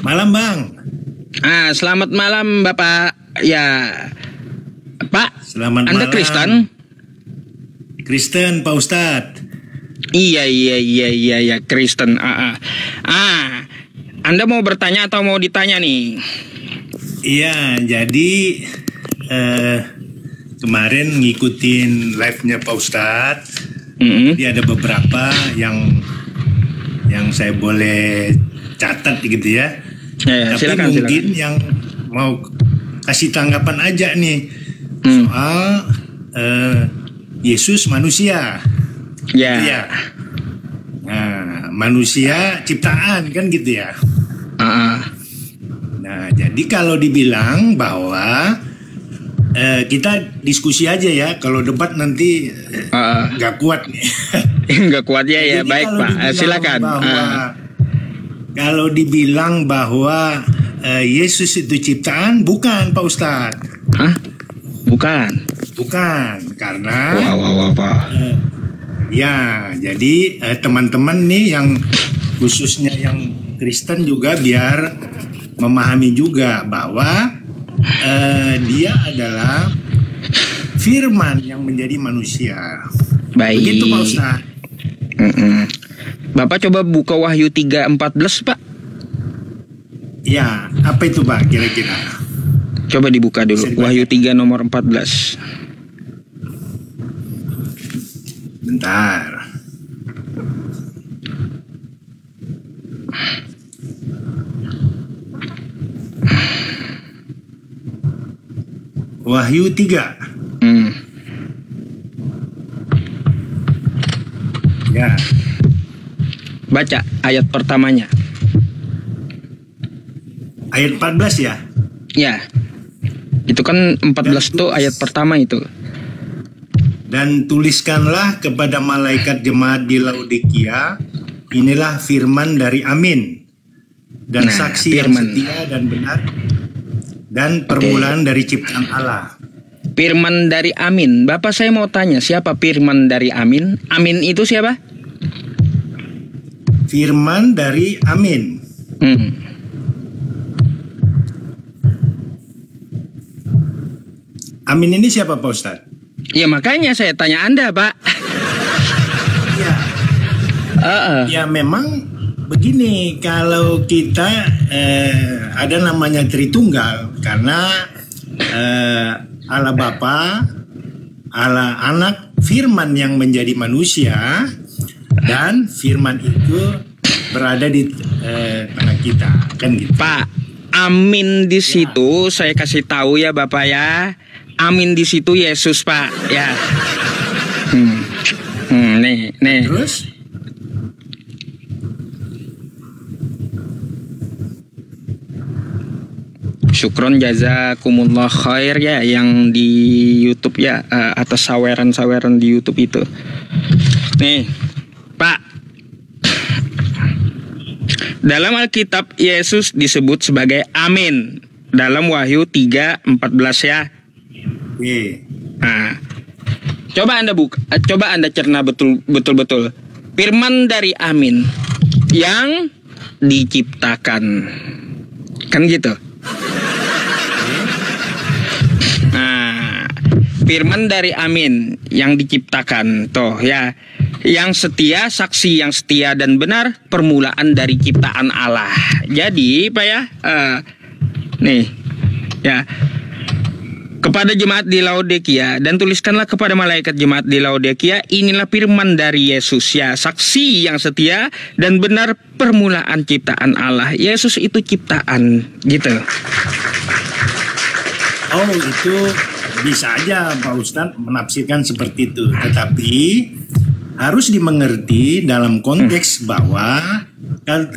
Malam Bang. Selamat malam Bapak. Ya, Pak. Selamat Anda malam. Kristen? Kristen Pak Ustadz. Iya Kristen. Anda mau bertanya atau mau ditanya nih? Iya, jadi kemarin ngikutin live-nya Pak Ustadz. Jadi ada beberapa yang saya boleh catat gitu ya. Tapi mungkin yang mau kasih tanggapan aja nih soal Yesus manusia. Ya. Nah, manusia ciptaan kan gitu ya. Nah, jadi kalau dibilang bahwa kita diskusi aja ya, kalau debat nanti nggak kuat nih. Nggak kuat ya. Baik Pak, silakan. Kalau dibilang bahwa Yesus itu ciptaan, bukan Pak Ustadz. Bukan, karena Pak. Ya, jadi teman-teman nih yang khususnya yang Kristen juga biar memahami juga bahwa dia adalah firman yang menjadi manusia. Baik. Begitu Pak Ustadz. Bapak coba buka Wahyu 3:14 Pak. Ya, apa itu Pak kira-kira? Coba dibuka dulu. Wahyu 3 nomor 14. Bentar. Wahyu 3. Ya. Baca ayat pertamanya. Ayat 14 ya? Ya. Itu kan 14 tuh ayat pertama itu. Dan tuliskanlah kepada malaikat jemaat di Laodikia, inilah firman dari Amin, dan saksi yang setia dan benar, dan permulaan dari ciptaan Allah. Firman dari Amin. Bapak saya mau tanya, siapa firman dari Amin? Amin itu siapa? Firman dari Amin. Amin ini siapa Pak Ustadz? Ya makanya saya tanya Anda Pak. Ya memang begini, kalau kita ada namanya Tritunggal karena Allah Bapa, Allah Anak, Firman yang menjadi manusia, dan Firman itu berada di tengah kita, kan gitu. Pak, Amin di situ saya kasih tahu ya Bapak ya. Amin di situ Yesus Pak ya. Nih. Terus? Syukron jazakumullah khair ya yang di YouTube ya, atas saweran-saweran di YouTube itu. Nih, Pak. Dalam Alkitab Yesus disebut sebagai Amin dalam Wahyu 3:14 ya. Nah, coba Anda cerna betul-betul firman dari Amin yang diciptakan. Kan gitu. Nah, firman dari Amin yang diciptakan toh ya, yang setia, saksi yang setia dan benar, permulaan dari ciptaan Allah. Jadi Pak ya, nih ya, kepada jemaat di Laodikia, dan tuliskanlah kepada malaikat jemaat di Laodikia, inilah firman dari Yesus ya, saksi yang setia dan benar, permulaan ciptaan Allah. Yesus itu ciptaan gitu. Oh, itu bisa aja Pak Ustadz menafsirkan seperti itu, tetapi harus dimengerti dalam konteks bahwa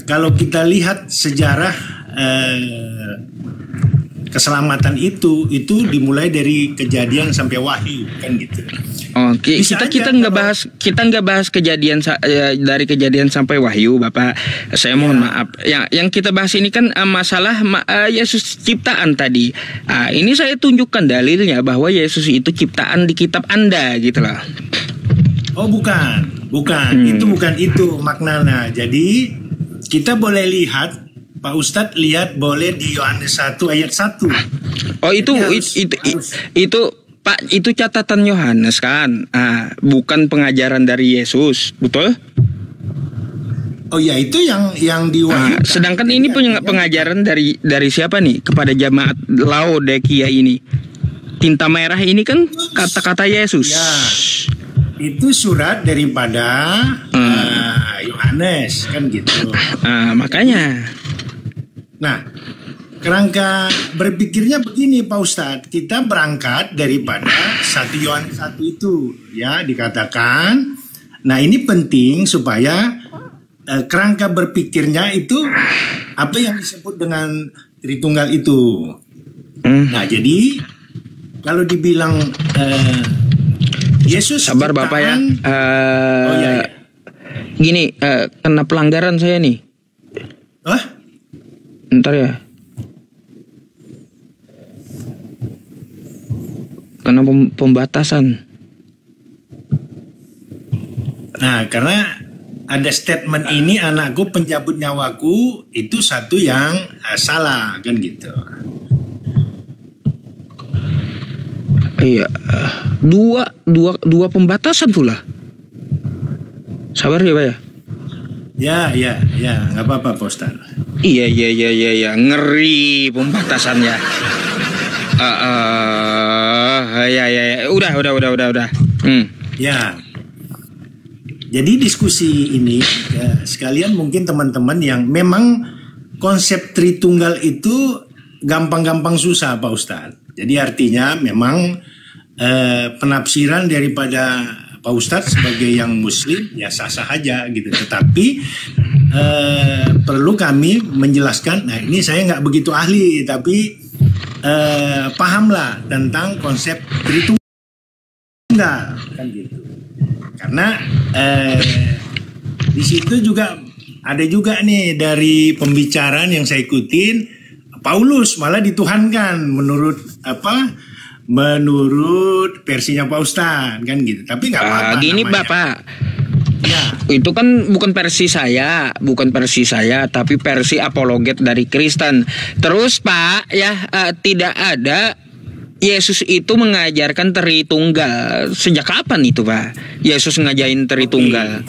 kalau kita lihat sejarah keselamatan itu dimulai dari Kejadian sampai Wahyu, kan gitu. Oke, kita nggak bahas kejadian dari Kejadian sampai Wahyu, Bapak. Saya mohon maaf. Yang kita bahas ini kan masalah Yesus ciptaan tadi. Ini saya tunjukkan dalilnya bahwa Yesus itu ciptaan di kitab Anda, gitu loh. Oh, bukan. Itu bukan itu maknanya. Jadi kita boleh lihat Pak Ustadz lihat boleh di Yohanes 1 ayat 1. Oh itu itu Pak, itu catatan Yohanes kan, bukan pengajaran dari Yesus, betul? Oh ya, itu yang diwahyukan. Sedangkan ini pengajaran dari siapa nih kepada jemaat Laodikia ini? Tinta merah ini kan kata-kata Yesus. Ya, itu surat daripada Yohanes kan gitu. Makanya. Nah, kerangka berpikirnya begini Pak Ustadz, kita berangkat daripada 1 Yohanes 1 itu ya dikatakan. Nah ini penting supaya kerangka berpikirnya itu apa yang disebut dengan Tritunggal itu. Nah jadi kalau dibilang Yesus sabar Bapak ya. iya. Gini, kena pelanggaran saya nih. Ntar ya. Karena pembatasan. Nah, karena ada statement ini, anakku pencabut nyawaku, itu satu yang salah kan gitu. Iya, dua pembatasan pula. Sabar ya Pak ya. Ya, nggak apa-apa Pak Ustaz. Iya, ngeri pembatasannya. Ya, udah. Ya, jadi diskusi ini ya, sekalian mungkin teman-teman yang memang konsep Tritunggal itu gampang-gampang susah Pak Ustaz. Jadi artinya memang penafsiran daripada Pak Ustadz sebagai yang Muslim ya sah-sah aja gitu. Tetapi perlu kami menjelaskan. Nah ini saya nggak begitu ahli, tapi pahamlah tentang konsep Tritunggal kan gitu. Karena di situ juga ada juga nih dari pembicaraan yang saya ikutin, Paulus malah dituhankan menurut menurut versinya Pak Ustadz kan gitu. Tapi nggak apa-apa. Gini namanya. Bapak, ya. Itu kan bukan versi saya, tapi versi apologet dari Kristen. Terus Pak, ya tidak ada Yesus itu mengajarkan Tritunggal. Sejak kapan itu Pak? Yesus ngajain Tritunggal.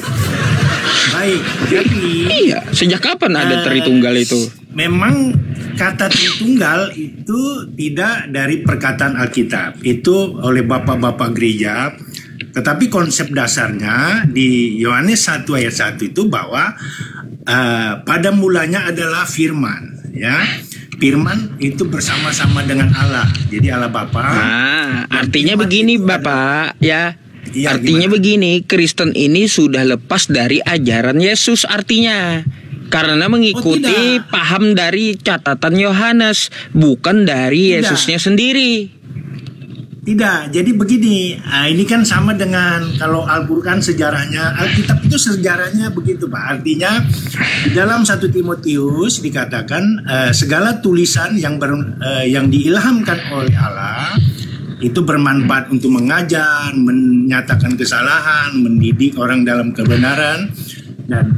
Baik, jadi iya, sejak kapan ada Tritunggal itu? Memang kata Tritunggal itu tidak dari perkataan Alkitab, itu oleh bapak-bapak gereja. Tetapi konsep dasarnya di Yohanes 1 ayat 1 itu bahwa pada mulanya adalah firman, ya. Firman itu bersama-sama dengan Allah. Jadi Allah Bapa. Artinya begini Bapak, ya. Iya, artinya gimana? Begini, Kristen ini sudah lepas dari ajaran Yesus artinya. Karena mengikuti paham dari catatan Yohanes, bukan dari Yesusnya sendiri. Tidak, jadi begini, ini kan sama dengan kalau Al-Quran sejarahnya, Alkitab itu sejarahnya begitu Pak. Artinya di dalam 1 Timotius dikatakan segala tulisan yang diilhamkan oleh Allah itu bermanfaat untuk mengajar, menyatakan kesalahan, mendidik orang dalam kebenaran, dan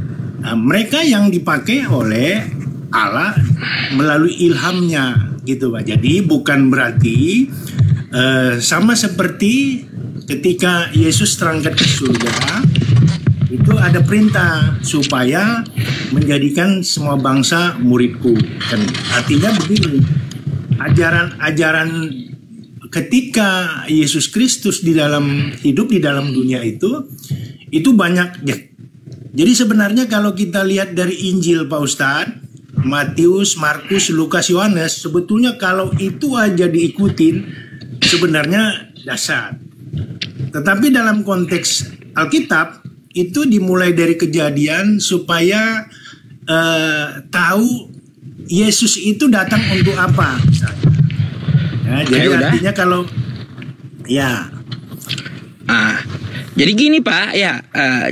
mereka yang dipakai oleh Allah melalui ilhamnya gitu Pak. Jadi bukan berarti sama seperti ketika Yesus terangkat ke surga, itu ada perintah supaya menjadikan semua bangsa muridku. Kan artinya begini, ajaran ketika Yesus Kristus hidup di dalam dunia itu banyak ya. Jadi sebenarnya kalau kita lihat dari Injil Pak Ustadz, Matius, Markus, Lukas, Yohanes, sebetulnya kalau itu aja diikutin sebenarnya dasar. Tetapi dalam konteks Alkitab itu dimulai dari Kejadian supaya tahu Yesus itu datang untuk apa misalnya. Ya, jadi artinya kalau ya Jadi gini Pak,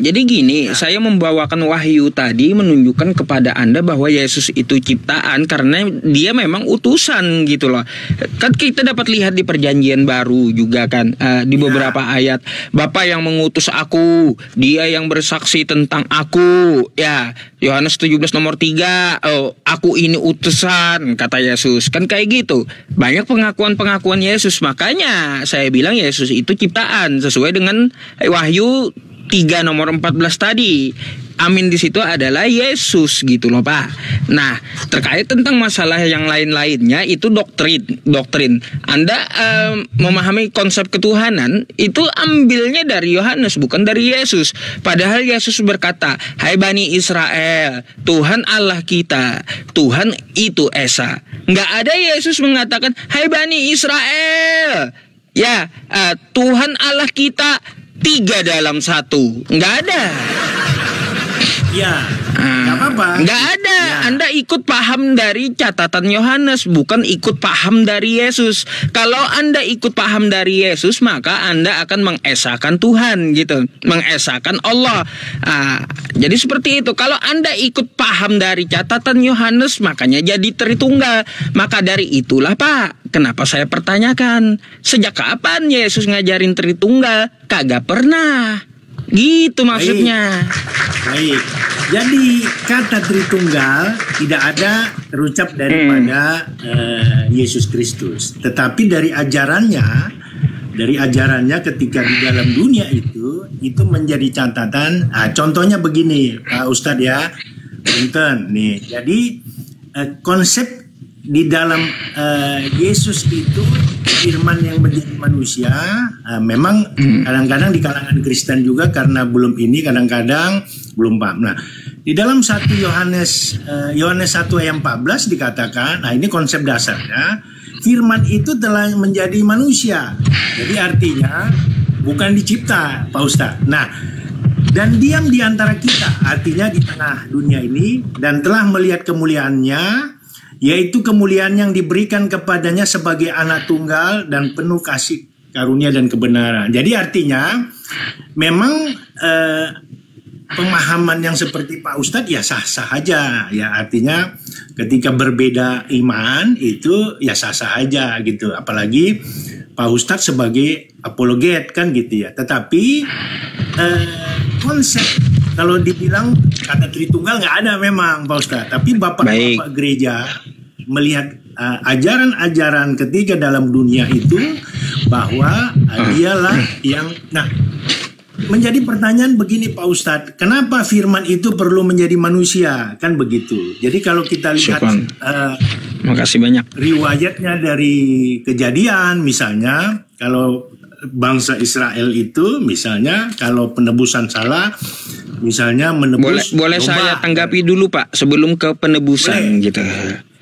jadi gini, saya membawakan wahyu tadi menunjukkan kepada Anda bahwa Yesus itu ciptaan karena dia memang utusan gitu loh. Kan kita dapat lihat di perjanjian baru juga kan, di beberapa ayat, Bapa yang mengutus aku, dia yang bersaksi tentang aku, ya. Yohanes 17 nomor 3, aku ini utusan, kata Yesus. Kan kayak gitu. Banyak pengakuan-pengakuan Yesus. Makanya saya bilang Yesus itu ciptaan sesuai dengan Wahyu 3 nomor 14 tadi. Amin di situ adalah Yesus gitu loh Pak. Nah, terkait tentang masalah yang lain-lainnya itu doktrin. Anda memahami konsep ketuhanan itu ambilnya dari Yohanes bukan dari Yesus. Padahal Yesus berkata, "Hai Bani Israel, Tuhan Allah kita, Tuhan itu Esa." Nggak ada Yesus mengatakan, "Hai Bani Israel, ya Tuhan Allah kita 3 dalam 1." Nggak ada. Ya, nggak apa-apa. Nggak ada. Ya. Anda ikut paham dari catatan Yohanes, bukan ikut paham dari Yesus. Kalau Anda ikut paham dari Yesus, maka Anda akan mengesahkan Tuhan gitu, mengesahkan Allah. Jadi seperti itu. Kalau Anda ikut paham dari catatan Yohanes, makanya jadi Tritunggal. Maka dari itulah Pak, kenapa saya pertanyakan, sejak kapan Yesus ngajarin Tritunggal? Kagak pernah. Gitu maksudnya. Baik. Jadi kata Tritunggal tidak ada terucap daripada Yesus Kristus, tetapi dari ajarannya ketika di dalam dunia itu menjadi catatan. Contohnya begini, Pak Ustadz ya, Punten nih. Jadi konsep di dalam Yesus itu firman yang menjadi manusia, memang kadang-kadang di kalangan Kristen juga karena belum kadang-kadang belum paham. Nah, di dalam 1 Yohanes 1 ayat 14 dikatakan, nah ini konsep dasarnya, firman itu telah menjadi manusia. Jadi artinya bukan dicipta, Pak Ustadz. Nah, dan diam di antara kita, artinya di tengah dunia ini, dan telah melihat kemuliaannya, yaitu kemuliaan yang diberikan kepadanya sebagai anak tunggal dan penuh kasih karunia dan kebenaran. Jadi artinya memang pemahaman yang seperti Pak Ustadz ya sah-sah aja. Ya artinya ketika berbeda iman itu ya sah-sah aja gitu. Apalagi Pak Ustadz sebagai apologet kan gitu ya. Tetapi konsep kalau dibilang kata Tritunggal nggak ada memang Pak Ustadz. Tapi Bapak-Bapak gereja melihat ajaran-ajaran ketiga dalam dunia itu bahwa dialah yang menjadi pertanyaan begini Pak Ustadz, kenapa firman itu perlu menjadi manusia? Kan begitu. Jadi kalau kita lihat makasih banyak riwayatnya dari Kejadian misalnya, kalau bangsa Israel itu misalnya kalau penebusan salah misalnya menebus boleh saya tanggapi dulu Pak sebelum ke penebusan gitu.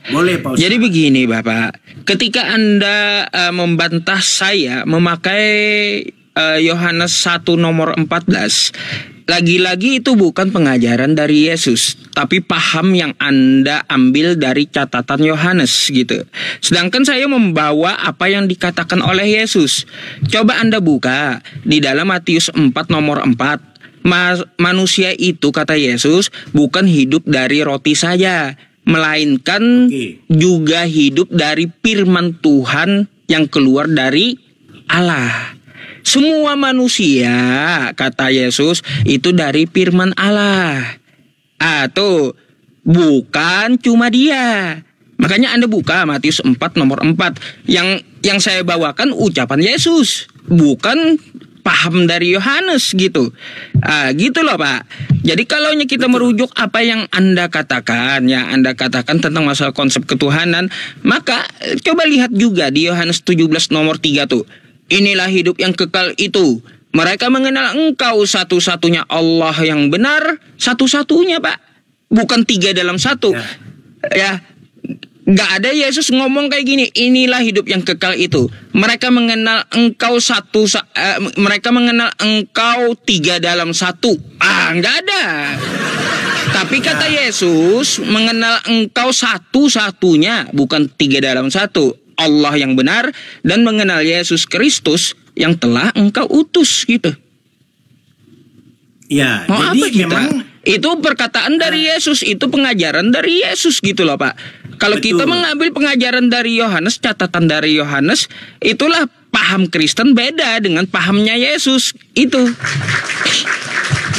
Boleh Pak Ustadz. Jadi begini Bapak, ketika Anda membantah saya memakai Yohanes 1 nomor 14, lagi-lagi itu bukan pengajaran dari Yesus, tapi paham yang Anda ambil dari catatan Yohanes gitu. Sedangkan saya membawa apa yang dikatakan oleh Yesus. Coba Anda buka di dalam Matius 4 nomor 4. Manusia itu, kata Yesus, bukan hidup dari roti saja, melainkan juga hidup dari firman Tuhan yang keluar dari Allah. Semua manusia, kata Yesus, itu dari firman Allah. Tuh, bukan cuma dia. Makanya Anda buka Matius 4 nomor 4. Yang saya bawakan ucapan Yesus, bukan paham dari Yohanes gitu. Gitu loh Pak. Jadi kalau kita merujuk apa yang Anda katakan, ya Anda katakan tentang masalah konsep ketuhanan, maka coba lihat juga di Yohanes 17 nomor 3 tuh. Inilah hidup yang kekal itu, mereka mengenal Engkau satu-satunya Allah yang benar, satu-satunya Pak, bukan 3 dalam 1. Ya, nggak ada Yesus ngomong kayak gini. Inilah hidup yang kekal itu, mereka mengenal Engkau mereka mengenal Engkau 3 dalam 1. Nggak ada. Tapi kata Yesus mengenal Engkau satu-satunya, bukan 3 dalam 1. Allah yang benar dan mengenal Yesus Kristus yang telah Engkau utus gitu. Ya, Mau jadi apa kita? memang Itu perkataan dari Yesus, itu pengajaran dari Yesus gitu loh Pak. Kalau Betul. kita mengambil pengajaran dari Yohanes, catatan dari Yohanes, itulah paham Kristen beda dengan pahamnya Yesus. Itu.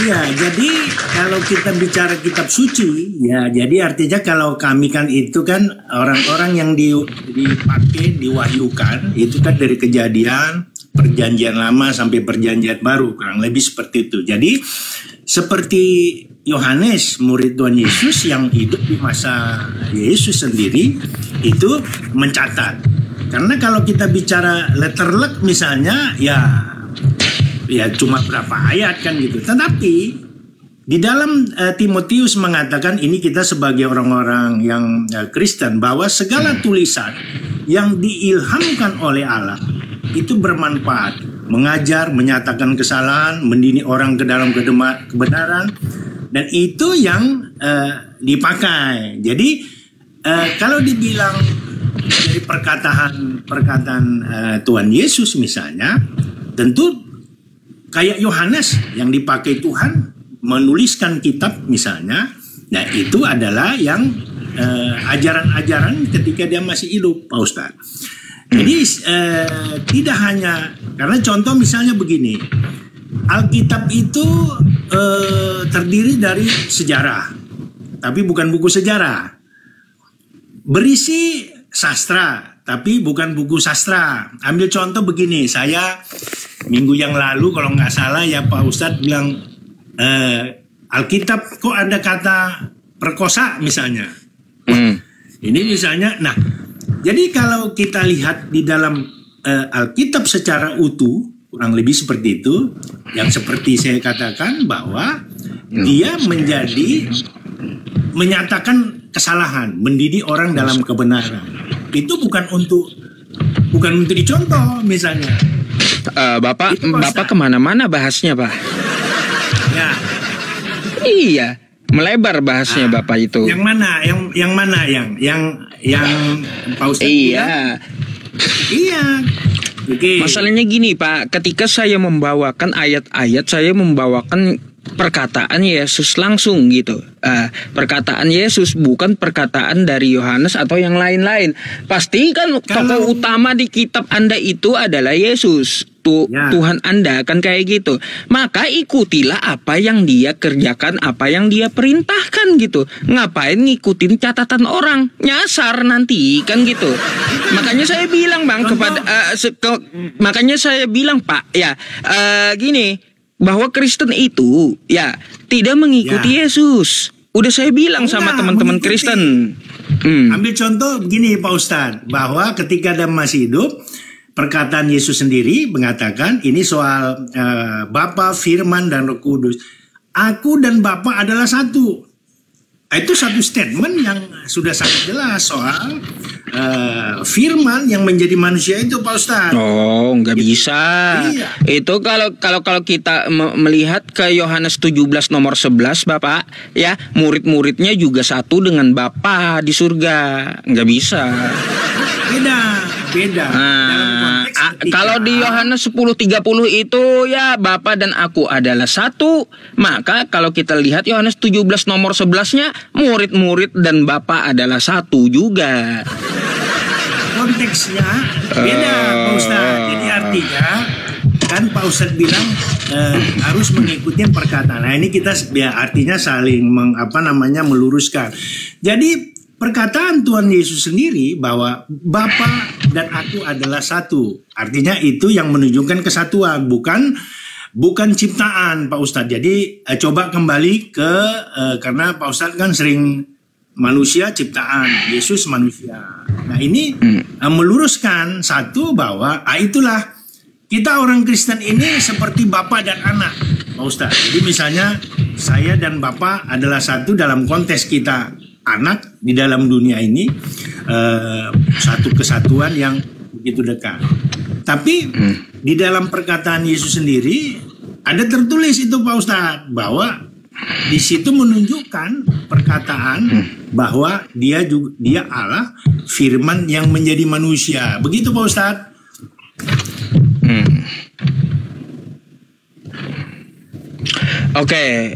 iya, jadi kalau kita bicara kitab suci, ya jadi artinya kalau kami kan itu kan orang-orang yang dipakai, diwahyukan, itu kan dari Kejadian, Perjanjian Lama sampai Perjanjian Baru, kurang lebih seperti itu. Jadi seperti Yohanes, murid Tuhan Yesus yang hidup di masa Yesus sendiri, itu mencatat. Karena kalau kita bicara letter luck misalnya, ya cuma berapa ayat kan gitu. Tetapi di dalam Timotius mengatakan, ini kita sebagai orang-orang yang Kristen, bahwa segala tulisan yang diilhamkan oleh Allah itu bermanfaat, mengajar, menyatakan kesalahan, mendidik orang ke dalam kebenaran, dan itu yang dipakai. Jadi kalau dibilang dari perkataan Tuhan Yesus misalnya, tentu kayak Yohanes yang dipakai Tuhan menuliskan kitab misalnya, nah itu adalah yang ajaran-ajaran ketika dia masih hidup, Pak Ustadz. Jadi tidak hanya, karena contoh misalnya begini, Alkitab itu terdiri dari sejarah, tapi bukan buku sejarah. Berisi sastra, tapi bukan buku sastra. Ambil contoh begini, saya minggu yang lalu kalau nggak salah ya Pak Ustadz bilang, Alkitab kok ada kata perkosa misalnya. Ini misalnya, nah jadi kalau kita lihat di dalam Alkitab secara utuh, kurang lebih seperti itu, yang seperti saya katakan bahwa dia menyatakan kesalahan, mendidik orang dalam kebenaran. Itu bukan untuk dicontoh misalnya. Bapak kemana-mana bahasnya Pak. Ya. Iya, melebar bahasnya Bapak itu. Yang mana? Yang Pak Ustadz Iya. Iya. Oke. Masalahnya gini Pak, ketika saya membawakan ayat-ayat, saya membawakan perkataan Yesus langsung gitu. Perkataan Yesus, bukan perkataan dari Yohanes atau yang lain-lain. Pasti kan tokoh utama di kitab Anda itu adalah Yesus. Tuhan Anda kan kayak gitu. Maka ikutilah apa yang dia kerjakan, apa yang dia perintahkan gitu. Ngapain ngikutin catatan orang? Nyasar nanti kan gitu. Makanya saya bilang Bang makanya saya bilang Pak ya, gini, bahwa Kristen itu ya tidak mengikuti Yesus. Udah saya bilang sama teman-teman Kristen. Ambil contoh begini Pak Ustadz, bahwa ketika dia masih hidup, perkataan Yesus sendiri mengatakan ini soal Bapa, Firman, dan Roh Kudus. Aku dan Bapa adalah satu. Itu satu statement yang sudah sangat jelas soal Firman yang menjadi manusia itu Pak Ustadz. Oh, nggak bisa. Iya. Itu kalau kita melihat ke Yohanes 17 nomor 11 Bapak, ya murid-muridnya juga satu dengan Bapa di surga. Nggak bisa. Beda. Kalau di Yohanes 10:30 itu ya Bapa dan aku adalah satu. Maka kalau kita lihat Yohanes 17 nomor 11-nya, murid-murid dan Bapa adalah satu juga. Konteksnya beda Pak Ustadz. Jadi artinya kan Pak Ustadz bilang harus mengikuti perkataan. Nah ini kita ya artinya saling meluruskan. Jadi perkataan Tuhan Yesus sendiri bahwa Bapa dan aku adalah satu. Artinya itu yang menunjukkan kesatuan, bukan ciptaan Pak Ustadz. Jadi coba kembali ke karena Pak Ustadz kan sering manusia ciptaan, Yesus manusia. Nah ini meluruskan satu bahwa itulah kita orang Kristen ini seperti Bapa dan anak Pak Ustadz. Jadi misalnya saya dan Bapa adalah satu dalam konteks kita anak di dalam dunia ini, satu kesatuan yang begitu dekat. Tapi di dalam perkataan Yesus sendiri ada tertulis itu Pak Ustadz, bahwa di situ menunjukkan perkataan bahwa dia Allah, Firman yang menjadi manusia. Begitu Pak Ustadz. Oke,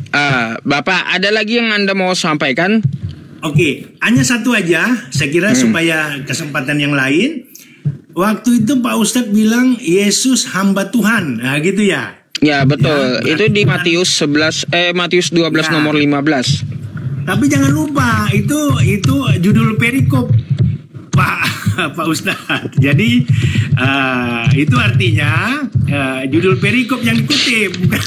Bapak ada lagi yang Anda mau sampaikan? Oke, hanya satu aja, saya kira supaya kesempatan yang lain. Waktu itu Pak Ustadz bilang Yesus hamba Tuhan, nah gitu ya. Ya betul, Ya, itu di Matius 12 nomor 15. Tapi jangan lupa itu judul perikop Pak Ustadz. Jadi itu artinya judul perikop yang dikutip bukan.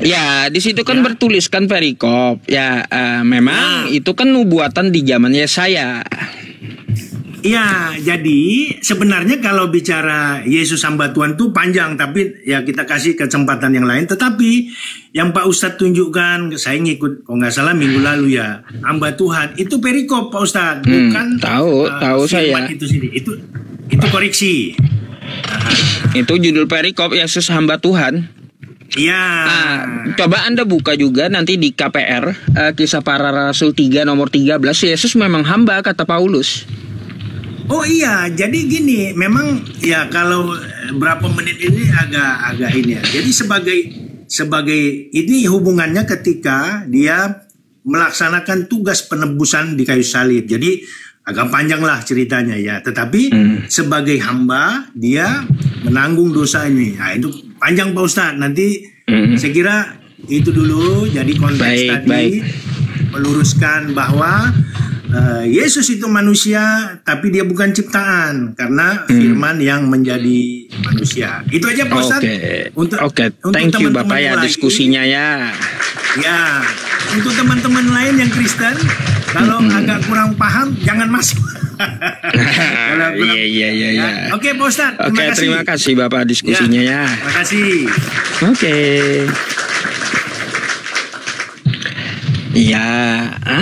Ya, di situ kan bertuliskan perikop. Ya, memang itu kan nubuatan di zaman Yesaya. Ya, jadi sebenarnya kalau bicara Yesus hamba Tuhan itu panjang, tapi ya kita kasih kesempatan yang lain. Tetapi yang Pak Ustadz tunjukkan, saya ngikut, kalau nggak salah minggu lalu ya, hamba Tuhan itu perikop Pak Ustadz, bukan tahu saya. Itu sini, itu koreksi. Itu judul perikop Yesus hamba Tuhan. Iya. Coba Anda buka juga nanti di KPR, Kisah Para Rasul 3 nomor 13, Yesus memang hamba kata Paulus. Oh iya, jadi gini, memang ya kalau berapa menit ini agak ini ya. Jadi sebagai ini hubungannya ketika dia melaksanakan tugas penebusan di kayu salib. Jadi agak panjang lah ceritanya ya. Tetapi sebagai hamba dia menanggung dosa ini. Nah, itu panjang Pak Ustadz. Nanti saya kira itu dulu. Jadi konteks tadi meluruskan bahwa Yesus itu manusia, tapi dia bukan ciptaan karena Firman yang menjadi manusia. Itu aja Pak Ustadz. Oke, thank you Bapak ya diskusinya ya. Ya, untuk teman-teman lain yang Kristen, kalau agak kurang paham jangan masuk. Iya. Oke Pak Ustadz. Terima kasih Bapak diskusinya ya. Terima kasih. Oke. Iya.